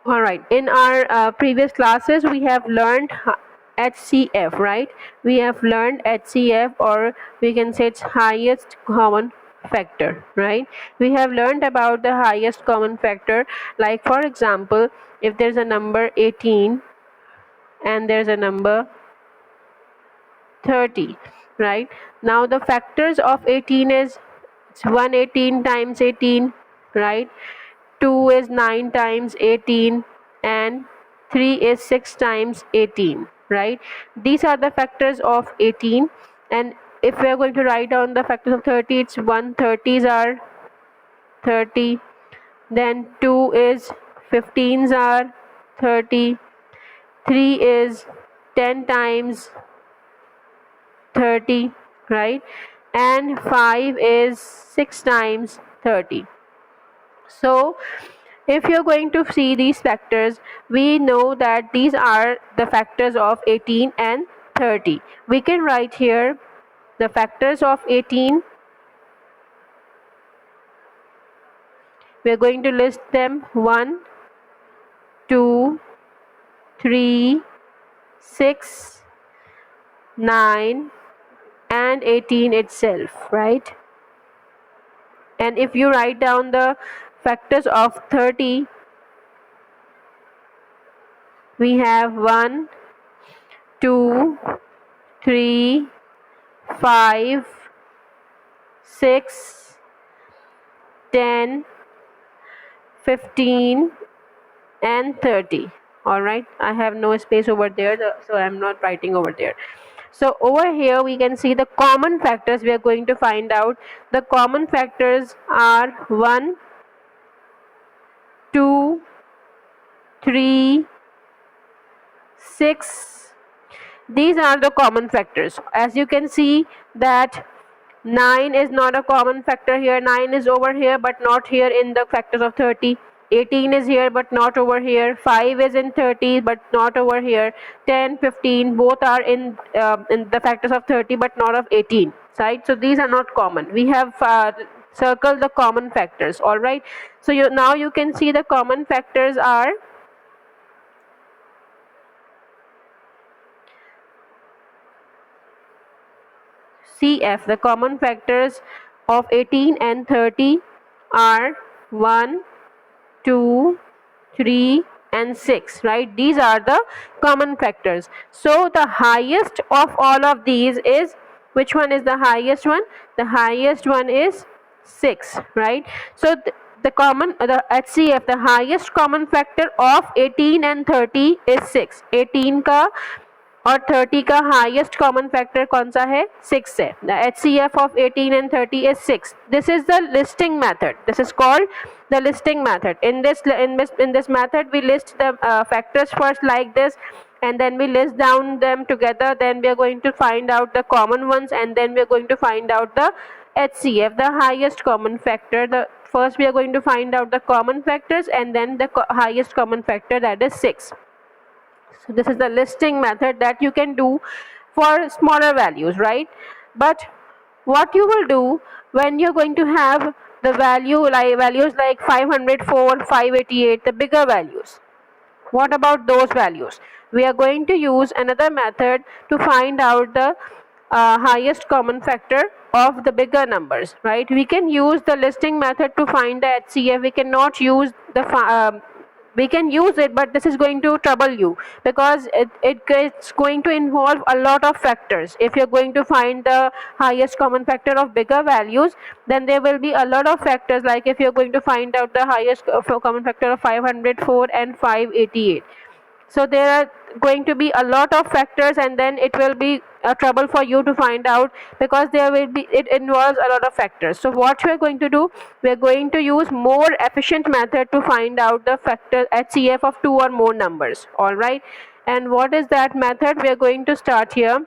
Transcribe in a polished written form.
All right, in our previous classes we have learned HCF, right? We have learned HCF, or we can say it's highest common factor, right? We have learned about the highest common factor. Like for example, if there's a number 18 and there's a number 30, right? Now the factors of 18 is, it's 118 times 18, right? 2 is 9 times 18, and 3 is 6 times 18, right? These are the factors of 18. And if we are going to write down the factors of 30, it's 130s are 30, then 2 is 15s are 30, 3 is 10 times 30, right? And 5 is 6 times 30. So if you're going to see these factors, we know that these are the factors of 18 and 30. We can write here the factors of 18. We're going to list them: 1, 2, 3, 6, 9, and 18 itself, right? And if you write down the factors of 30, we have 1, 2, 3, 5, 6, 10, 15, and 30. All right, I have no space over there, so I'm not writing over there. So over here we can see the common factors. We are going to find out the common factors are 1, 2, 3, 6. These are the common factors. As you can see that 9 is not a common factor here. 9 is over here but not here in the factors of 30. 18 is here but not over here. 5 is in 30 but not over here. 10, 15 both are in the factors of 30 but not of 18, right? So these are not common. We have circled the common factors. All right, so now you can see the common factors are CF. The common factors of 18 and 30 are 1, 2, 3, and 6, right? These are the common factors. So the highest of all of these is, which one is the highest one? The highest one is 6, right? So the HCF, the highest common factor of 18 and 30 is 6. 18 का और 30 का highest common factor कौन सा है? 6 है. The HCF of 18 and 30 is 6. This is the listing method. This is called the listing method. In this method we list the factors first like this, and then we list down them together. Then we are going to find out the common ones, and then we are going to find out the HCF, the highest common factor. First we are going to find out the common factors, and then the highest common factor, that is 6. So this is the listing method that you can do for smaller values, right? But what you will do when you're going to have the values like 504, 588, the bigger values, what about those values? We are going to use another method to find out the highest common factor of the bigger numbers, right? We can use the listing method to find the HCF. We cannot use the we can use it, but this is going to trouble you because it's going to involve a lot of factors. If you're going to find the highest common factor of bigger values, then there will be a lot of factors. Like if you're going to find out the highest common factor of 504 and 588, so there are going to be a lot of factors, and then it will be a trouble for you to find out because it involves a lot of factors. So what we are going to do, we are going to use more efficient method to find out the factor HCF of 2 or more numbers. All right, and what is that method? We are going to start here.